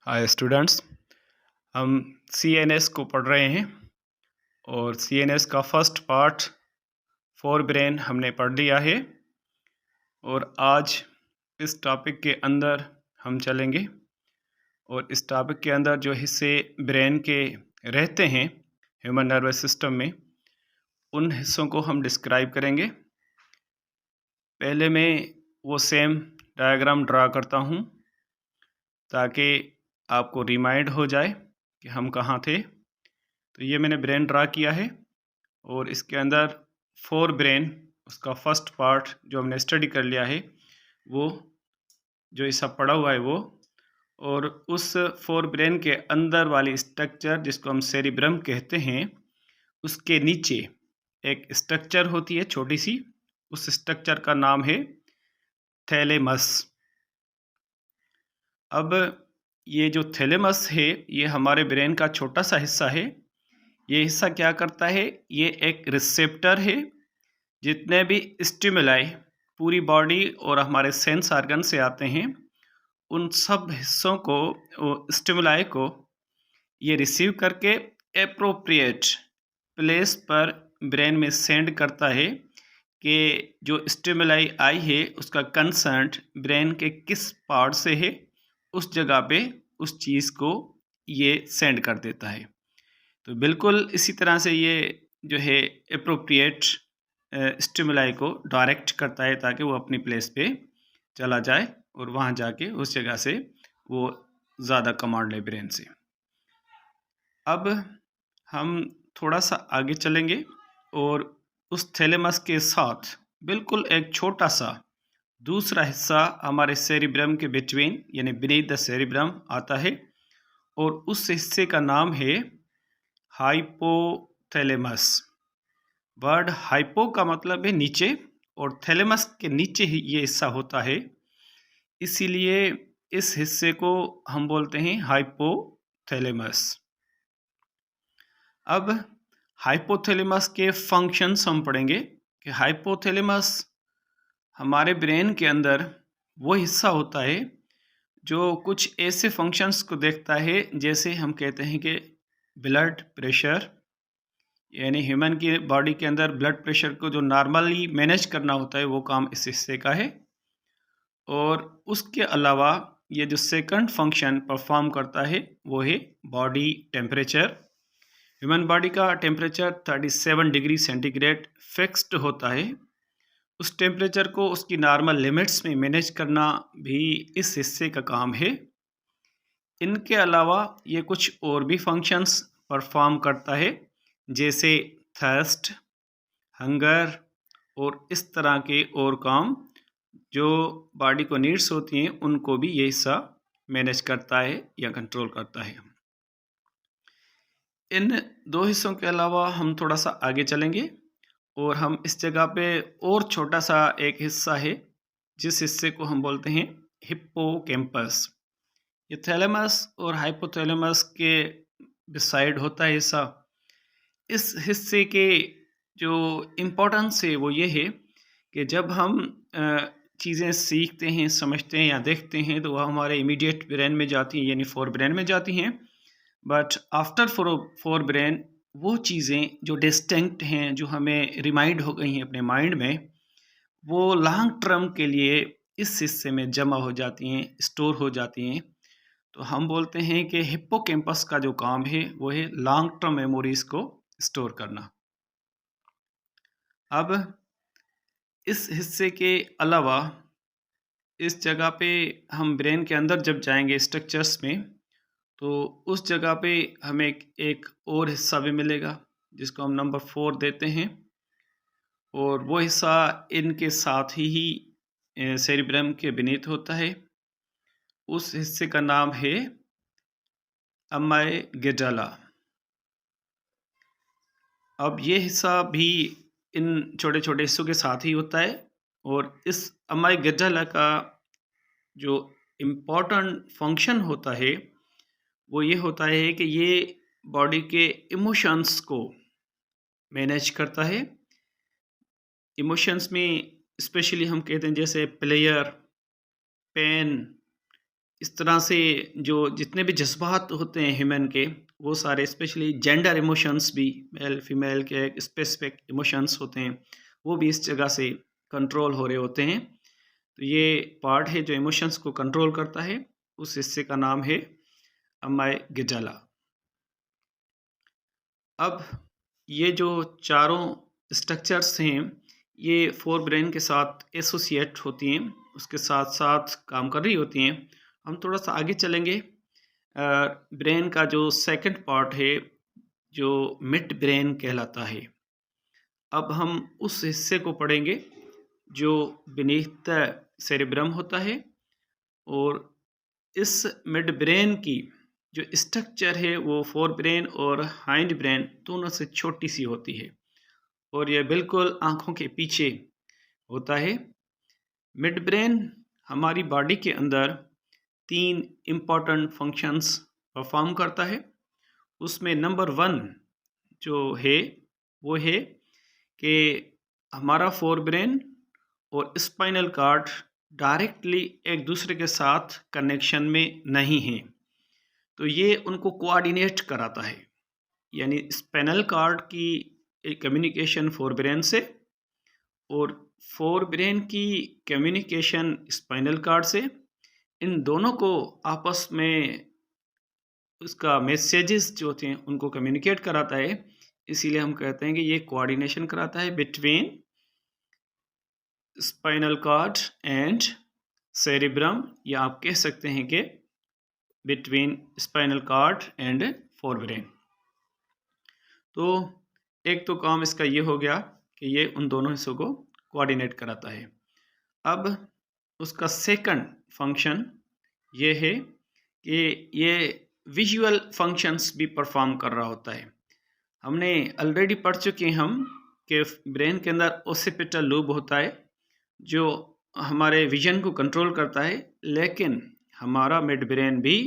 Hi students, हम CNS को पढ़ रहे हैं और CNS का फर्स्ट पार्ट फोर ब्रेन हमने पढ़ लिया है और आज इस टॉपिक के अंदर हम चलेंगे और इस टॉपिक के अंदर जो हिस्से ब्रेन के रहते हैं ह्यूमन नर्वस सिस्टम में, उन हिस्सों को हम डिस्क्राइब करेंगे। पहले मैं वो सेम डायग्राम ड्रा करता हूँ ताकि आपको रिमाइंड हो जाए कि हम कहाँ थे। तो ये मैंने ब्रेन ड्रा किया है और इसके अंदर फोर ब्रेन, उसका फर्स्ट पार्ट जो हमने स्टडी कर लिया है, वो जो ये सब पढ़ा हुआ है वो, और उस फोर ब्रेन के अंदर वाली स्ट्रक्चर जिसको हम सेरिब्रम कहते हैं, उसके नीचे एक स्ट्रक्चर होती है छोटी सी। उस स्ट्रक्चर का नाम है थैलेमस। अब ये जो थैलेमस है ये हमारे ब्रेन का छोटा सा हिस्सा है। ये हिस्सा क्या करता है? ये एक रिसेप्टर है। जितने भी स्टिमुलाई पूरी बॉडी और हमारे सेंस ऑर्गन से आते हैं, उन सब हिस्सों को, स्टिमुलाई को ये रिसीव करके एप्रोप्रिएट प्लेस पर ब्रेन में सेंड करता है कि जो स्टिमुलाई आई है उसका कंसर्न ब्रेन के किस पार्ट से है, उस जगह पे उस चीज़ को ये सेंड कर देता है। तो बिल्कुल इसी तरह से ये जो है एप्रोप्रिएट स्टिमुलाई को डायरेक्ट करता है ताकि वो अपनी प्लेस पे चला जाए और वहाँ जाके उस जगह से वो ज़्यादा कमांड ले ब्रेन से। अब हम थोड़ा सा आगे चलेंगे और उस थैलेमस के साथ बिल्कुल एक छोटा सा दूसरा हिस्सा हमारे सेरिब्रम के बिटवीन यानी बीनीथ द सेरिब्रम आता है और उस हिस्से का नाम है हाइपोथैलेमस। वर्ड हाइपो का मतलब है नीचे और थैलेमस के नीचे ही ये हिस्सा होता है, इसीलिए इस हिस्से को हम बोलते हैं हाइपोथैलेमस। अब हाइपोथैलेमस के फंक्शंस हम पढ़ेंगे कि हाइपोथैलेमस हमारे ब्रेन के अंदर वो हिस्सा होता है जो कुछ ऐसे फंक्शंस को देखता है, जैसे हम कहते हैं कि ब्लड प्रेशर, यानी ह्यूमन की बॉडी के अंदर ब्लड प्रेशर को जो नॉर्मली मैनेज करना होता है वो काम इस हिस्से का है। और उसके अलावा ये जो सेकंड फंक्शन परफॉर्म करता है वो है बॉडी टेम्परेचर। ह्यूमन बॉडी का टेम्परेचर 37 डिग्री सेंटीग्रेड फिक्स्ड होता है। उस टेम्परेचर को उसकी नॉर्मल लिमिट्स में मैनेज करना भी इस हिस्से का काम है। इनके अलावा ये कुछ और भी फंक्शंस परफॉर्म करता है, जैसे थर्स्ट, हंगर और इस तरह के और काम जो बॉडी को नीड्स होती हैं उनको भी ये हिस्सा मैनेज करता है या कंट्रोल करता है। इन दो हिस्सों के अलावा हम थोड़ा सा आगे चलेंगे और हम इस जगह पे और छोटा सा एक हिस्सा है जिस हिस्से को हम बोलते हैं हिप्पोकैम्पस। ये थैलेमस और हाइपोथैलेमस के बिसाइड होता है हिस्सा। इस हिस्से के जो इम्पोर्टेंस है वो ये है कि जब हम चीज़ें सीखते हैं, समझते हैं या देखते हैं तो वह हमारे इमीडिएट ब्रेन में जाती हैं, यानी फोर ब्रेन में जाती हैं। बट आफ्टर फोर ब्रेन वो चीज़ें जो डिस्टिंक्ट हैं, जो हमें रिमाइंड हो गई हैं अपने माइंड में, वो लॉन्ग टर्म के लिए इस हिस्से में जमा हो जाती हैं, स्टोर हो जाती हैं। तो हम बोलते हैं कि हिप्पोकैम्पस का जो काम है वो है लॉन्ग टर्म मेमोरीज को स्टोर करना। अब इस हिस्से के अलावा इस जगह पे हम ब्रेन के अंदर जब जाएंगे स्ट्रक्चर्स में, तो उस जगह पे हमें एक और हिस्सा भी मिलेगा जिसको हम नंबर 4 देते हैं, और वो हिस्सा इनके साथ ही सेरिब्रम के बीनीथ होता है। उस हिस्से का नाम है अमाइग्डाला। अब ये हिस्सा भी इन छोटे छोटे हिस्सों के साथ ही होता है, और इस अमाइग्डाला का जो इम्पोर्टेंट फंक्शन होता है वो ये होता है कि ये बॉडी के इमोशंस को मैनेज करता है। इमोशंस में स्पेशली हम कहते हैं जैसे प्लेयर, पेन, इस तरह से जो जितने भी जज्बात होते हैं ह्यूमन के, वो सारे स्पेशली जेंडर इमोशंस भी, मेल फीमेल के स्पेसिफिक इमोशंस होते हैं, वो भी इस जगह से कंट्रोल हो रहे होते हैं। तो ये पार्ट है जो इमोशंस को कंट्रोल करता है, उस हिस्से का नाम है अमाइगडाला। अब ये जो चारों स्ट्रक्चर्स हैं, ये फोर ब्रेन के साथ एसोसिएट होती हैं, उसके साथ साथ काम कर रही होती हैं। हम थोड़ा सा आगे चलेंगे। ब्रेन का जो सेकंड पार्ट है, जो मिड ब्रेन कहलाता है, अब हम उस हिस्से को पढ़ेंगे जो बीनीथ द सेरेब्रम होता है। और इस मिड ब्रेन की जो स्ट्रक्चर है वो फोर ब्रेन और हाइंड ब्रेन दोनों से छोटी सी होती है, और यह बिल्कुल आँखों के पीछे होता है। मिड ब्रेन हमारी बॉडी के अंदर 3 इम्पॉर्टेंट फंक्शंस परफॉर्म करता है। उसमें नंबर 1 जो है वो है कि हमारा फोर ब्रेन और स्पाइनल कार्ड डायरेक्टली एक दूसरे के साथ कनेक्शन में नहीं है, तो ये उनको कोऑर्डिनेट कराता है। यानी स्पाइनल कार्ड की कम्युनिकेशन फोर ब्रेन से और फोर ब्रेन की कम्युनिकेशन स्पाइनल कार्ड से, इन दोनों को आपस में उसका मैसेजेस जो होते हैं उनको कम्युनिकेट कराता है। इसीलिए हम कहते हैं कि ये कोऑर्डिनेशन कराता है between spinal cord and cerebrum, या आप कह सकते हैं कि between spinal cord and fore brain. तो एक तो काम इसका ये हो गया कि ये उन दोनों हिस्सों को कोऑर्डिनेट कराता है। अब उसका सेकंड फंक्शन ये है कि ये विजुअल फंक्शंस भी परफॉर्म कर रहा होता है। हमने ऑलरेडी पढ़ चुके हैं हम कि ब्रेन के अंदर ओसिपिटल लूब होता है जो हमारे विजन को कंट्रोल करता है, लेकिन हमारा मिड ब्रेन भी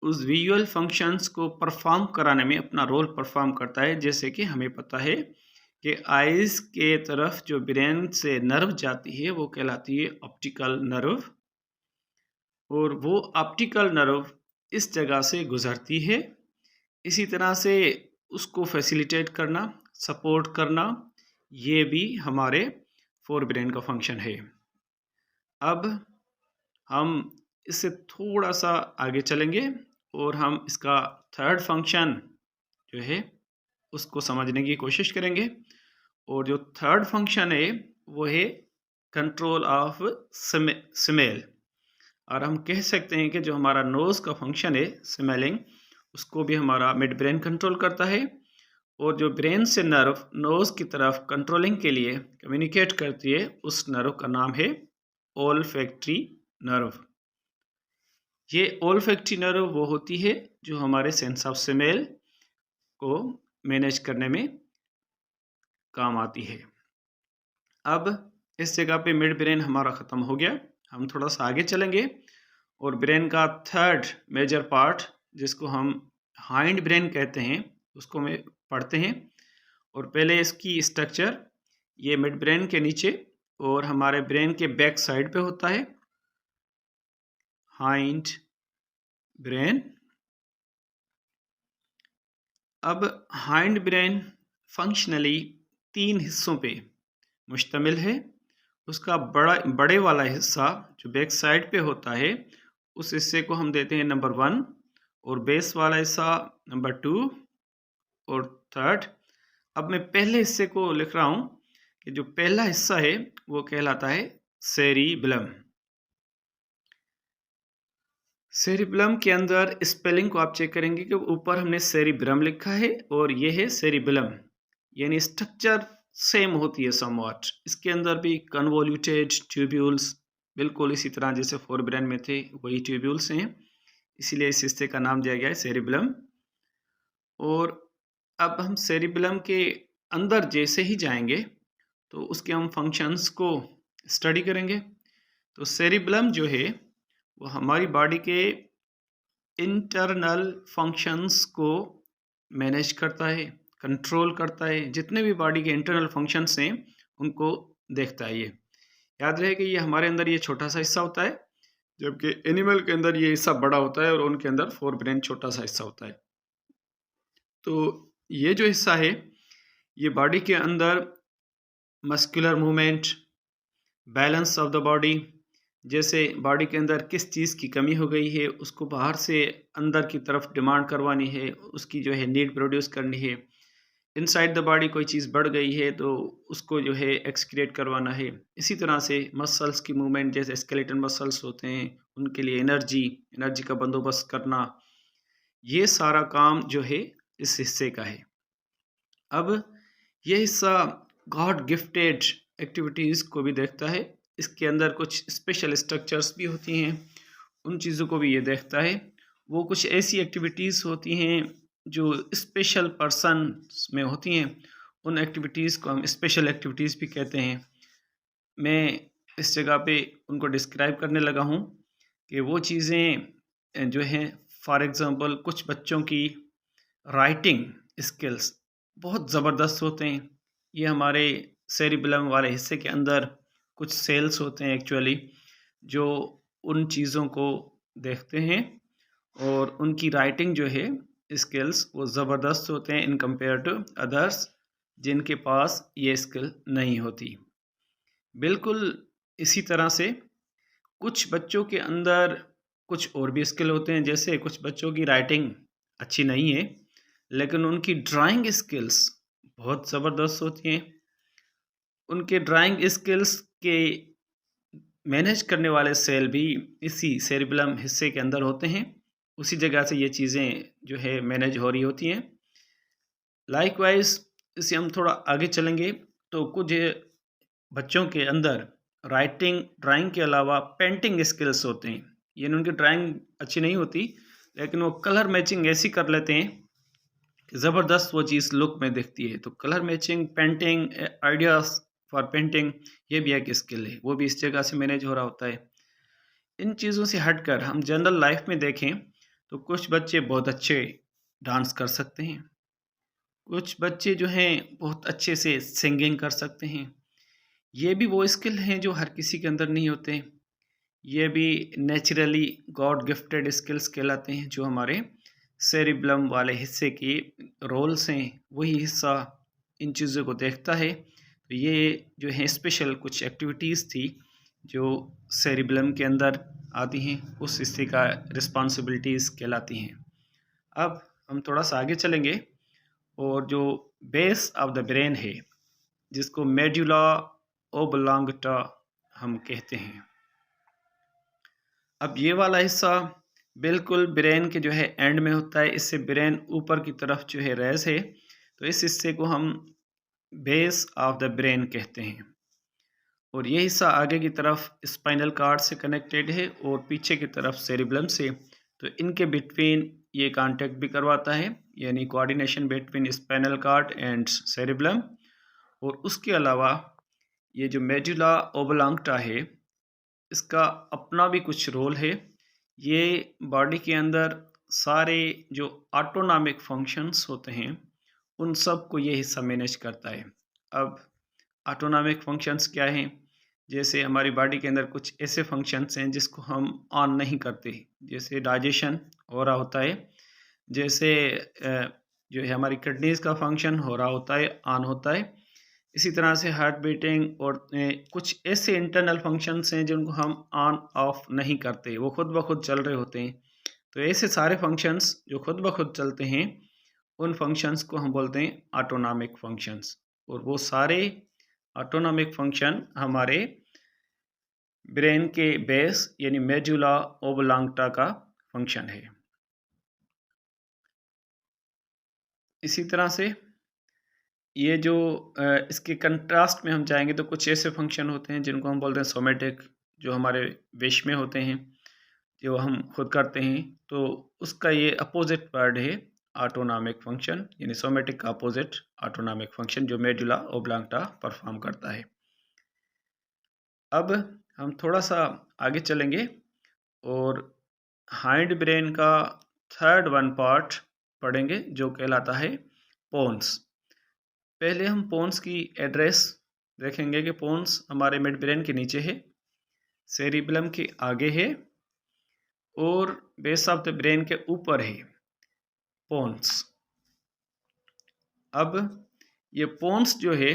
उस विजुअल फंक्शंस को परफॉर्म कराने में अपना रोल परफॉर्म करता है। जैसे कि हमें पता है कि आइज़ के तरफ जो ब्रेन से नर्व जाती है वो कहलाती है ऑप्टिकल नर्व, और वो ऑप्टिकल नर्व इस जगह से गुजरती है। इसी तरह से उसको फैसिलिटेट करना, सपोर्ट करना, ये भी हमारे फोर ब्रेन का फंक्शन है। अब हम इससे थोड़ा सा आगे चलेंगे और हम इसका थर्ड फंक्शन जो है उसको समझने की कोशिश करेंगे। और जो थर्ड फंक्शन है वो है कंट्रोल ऑफ स्मेल, और हम कह सकते हैं कि जो हमारा नोज़ का फंक्शन है स्मेलिंग, उसको भी हमारा मिड ब्रेन कंट्रोल करता है। और जो ब्रेन से नर्व नोज़ की तरफ कंट्रोलिंग के लिए कम्युनिकेट करती है, उस नर्व का नाम है ओल्फैक्टरी नर्व। ये ओल्फैक्टरी नर्व वो होती है जो हमारे सेंस ऑफ स्मेल को मैनेज करने में काम आती है। अब इस जगह पे मिड ब्रेन हमारा ख़त्म हो गया। हम थोड़ा सा आगे चलेंगे और ब्रेन का थर्ड मेजर पार्ट जिसको हम हाइंड ब्रेन कहते हैं उसको में पढ़ते हैं। और पहले इसकी स्ट्रक्चर ये मिड ब्रेन के नीचे और हमारे ब्रेन के बैक साइड पे होता है, हाइंड ब्रेन। अब हाइंड ब्रेन फंक्शनली 3 हिस्सों पे मुश्तमिल है। उसका बड़े वाला हिस्सा जो बैक साइड पे होता है उस हिस्से को हम देते हैं नंबर 1, और बेस वाला हिस्सा नंबर 2 और थर्ड। अब मैं पहले हिस्से को लिख रहा हूँ कि जो पहला हिस्सा है वो कहलाता है सेरिबलम। सेरिबलम के अंदर स्पेलिंग को आप चेक करेंगे कि ऊपर हमने सेरिब्रम लिखा है और ये है सेरिबलम, यानी स्ट्रक्चर सेम होती है समवॉट। इसके अंदर भी कन्वोल्यूटेड ट्यूब्यूल्स बिल्कुल इसी तरह जैसे फोर ब्रेन में थे वही ट्यूब्यूल्स हैं, इसीलिए इस हिस्से का नाम दिया गया है सेरिबलम। और अब हम सेरिबलम के अंदर जैसे ही जाएंगे तो उसके हम फंक्शंस को स्टडी करेंगे। तो सेरिबलम जो है वो हमारी बॉडी के इंटरनल फंक्शंस को मैनेज करता है, कंट्रोल करता है। जितने भी बॉडी के इंटरनल फंक्शंस हैं उनको देखता है। ये याद रहे कि ये हमारे अंदर ये छोटा सा हिस्सा होता है जबकि एनिमल के अंदर ये हिस्सा बड़ा होता है और उनके अंदर फोर ब्रेन छोटा सा हिस्सा होता है। तो ये जो हिस्सा है, ये बॉडी के अंदर muscular movement, balance of the body, जैसे बॉडी के अंदर किस चीज़ की कमी हो गई है, उसको बाहर से अंदर की तरफ डिमांड करवानी है, उसकी जो है नीड प्रोड्यूस करनी है। इनसाइड द बॉडी कोई चीज़ बढ़ गई है तो उसको जो है एक्सक्रीट करवाना है। इसी तरह से मसल्स की मूवमेंट, जैसे स्केलेटन मसल्स होते हैं, उनके लिए एनर्जी का बंदोबस्त करना, ये सारा काम जो है इस हिस्से का है। अब ये हिस्सा गॉड गिफ्टेड एक्टिविटीज़ को भी देखता है। इसके अंदर कुछ स्पेशल स्ट्रक्चर्स भी होती हैं, उन चीज़ों को भी ये देखता है। वो कुछ ऐसी एक्टिविटीज़ होती हैं जो स्पेशल पर्सन्स में होती हैं, उन एक्टिविटीज़ को हम स्पेशल एक्टिविटीज़ भी कहते हैं। मैं इस जगह पे उनको डिस्क्राइब करने लगा हूँ कि वो चीज़ें जो हैं, फॉर एग्ज़ाम्पल कुछ बच्चों की राइटिंग स्किल्स बहुत ज़बरदस्त होते हैं। ये हमारे सेरिबेलम वाले हिस्से के अंदर कुछ सेल्स होते हैं एक्चुअली, जो उन चीज़ों को देखते हैं और उनकी राइटिंग जो है स्किल्स वो ज़बरदस्त होते हैं इन कंपेयर टू अदर्स जिनके पास ये स्किल नहीं होती। बिल्कुल इसी तरह से कुछ बच्चों के अंदर कुछ और भी स्किल होते हैं, जैसे कुछ बच्चों की राइटिंग अच्छी नहीं है लेकिन उनकी ड्राइंग स्किल्स बहुत ज़बरदस्त होती हैं। उनके ड्राइंग स्किल्स के मैनेज करने वाले सेल भी इसी सेरिबेलम हिस्से के अंदर होते हैं। उसी जगह से ये चीज़ें जो है मैनेज हो रही होती हैं। लाइकवाइज इसे हम थोड़ा आगे चलेंगे तो कुछ बच्चों के अंदर राइटिंग ड्राइंग के अलावा पेंटिंग स्किल्स होते हैं। यानी उनकी ड्राइंग अच्छी नहीं होती लेकिन वो कलर मैचिंग ऐसी कर लेते हैं कि ज़बरदस्त वो चीज़ लुक में दिखती है। तो colour matching, painting, ideas for painting, ये भी एक स्किल है, वो भी इस जगह से मैनेज हो रहा होता है। इन चीज़ों से हटकर हम जनरल लाइफ में देखें तो कुछ बच्चे बहुत अच्छे डांस कर सकते हैं, कुछ बच्चे जो हैं बहुत अच्छे से सिंगिंग कर सकते हैं। ये भी वो स्किल हैं जो हर किसी के अंदर नहीं होते। ये भी नेचुरली गॉड गिफ्टेड स्किल्स कहलाते हैं, जो हमारे सेरिब्लम वाले हिस्से की रोल्स हैं, वही हिस्सा इन चीज़ों को देखता है। तो ये जो है स्पेशल कुछ एक्टिविटीज़ थी जो सेरिब्लम के अंदर आती हैं, उस हिस्से का रिस्पॉन्सिबिलिटीज़ कहलाती हैं। अब हम थोड़ा सा आगे चलेंगे और जो बेस ऑफ द ब्रेन है, जिसको मेडुला ओब्लांगटा हम कहते हैं। अब ये वाला हिस्सा बिल्कुल ब्रेन के जो है एंड में होता है, इससे ब्रेन ऊपर की तरफ जो है रेस है, तो इस हिस्से को हम बेस ऑफ द ब्रेन कहते हैं। और ये हिस्सा आगे की तरफ स्पाइनल कार्ड से कनेक्टेड है और पीछे की तरफ सेरिब्लम से। तो इनके बिटवीन ये कांटेक्ट भी करवाता है, यानी coordination between spinal cord and cerebellum. और उसके अलावा ये जो मेडुला ओब्लांगटा है, इसका अपना भी कुछ रोल है। ये बॉडी के अंदर सारे जो ऑटोनॉमिक फंक्शंस होते हैं, उन सब को ये हिस्सा मैनेज करता है। अब ऑटोनॉमिक फंक्शंस क्या हैं? जैसे हमारी बॉडी के अंदर कुछ ऐसे फंक्शंस हैं जिसको हम ऑन नहीं करते, जैसे डाइजेशन हो रहा होता है, जैसे जो है हमारी किडनीज़ का फंक्शन हो रहा होता है, ऑन होता है। इसी तरह से हार्ट बीटिंग और कुछ ऐसे इंटरनल फंक्शंस हैं जिनको हम ऑन ऑफ नहीं करते, वो खुद ब खुद चल रहे होते हैं। तो ऐसे सारे फंक्शंस जो खुद ब खुद चलते हैं, उन फंक्शंस को हम बोलते हैं ऑटोनॉमिक फंक्शंस। और वो सारे ऑटोनॉमिक फंक्शन हमारे ब्रेन के बेस यानी मेडुला ओब्लांगटा का फंक्शन है। इसी तरह से ये जो इसके कंट्रास्ट में हम जाएंगे तो कुछ ऐसे फंक्शन होते हैं जिनको हम बोलते हैं सोमेटिक, जो हमारे विश में होते हैं, जो हम खुद करते हैं। तो उसका ये अपोजिट वर्ड है ऑटोनॉमिक फंक्शन, यानी सोमेटिक का अपोजिट ऑटोनॉमिक फंक्शन, जो मेडुला ओब्लांगटा परफॉर्म करता है। अब हम थोड़ा सा आगे चलेंगे और हाइंड ब्रेन का थर्ड वन पार्ट पढ़ेंगे जो कहलाता है पोन्स। पहले हम पोन्स की एड्रेस देखेंगे कि पोन्स हमारे मिड ब्रेन के नीचे है, सेरिबेलम के आगे है और बेस ऑफ द ब्रेन के ऊपर है पोन्स। अब ये पोन्स जो है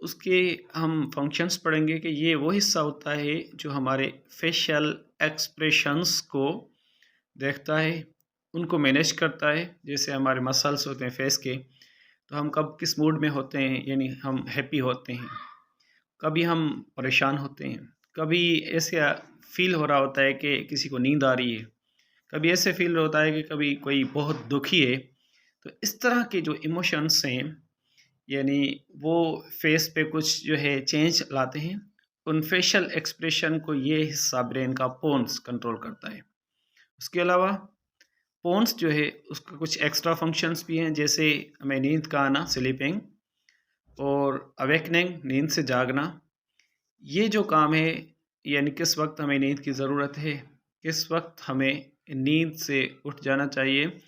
उसके हम फंक्शंस पढ़ेंगे कि ये वो हिस्सा होता है जो हमारे फेशियल एक्सप्रेशंस को देखता है, उनको मैनेज करता है। जैसे हमारे मसल्स होते हैं फेस के, तो हम कब किस मूड में होते हैं, यानी हम हैप्पी होते हैं, कभी हम परेशान होते हैं, कभी ऐसे फील हो रहा होता है कि किसी को नींद आ रही है, कभी ऐसे फील होता है कि कभी कोई बहुत दुखी है। तो इस तरह के जो इमोशंस हैं, यानी वो फेस पे कुछ जो है चेंज लाते हैं, उन फेशियल एक्सप्रेशन को ये हिस्सा ब्रेन का पोन्स कंट्रोल करता है। उसके अलावा पोन्स जो है उसका कुछ एक्स्ट्रा फंक्शंस भी हैं, जैसे हमें नींद का आना, स्लीपिंग, और अवेकनिंग, नींद से जागना। ये जो काम है, यानी किस वक्त हमें नींद की ज़रूरत है, किस वक्त हमें नींद से उठ जाना चाहिए,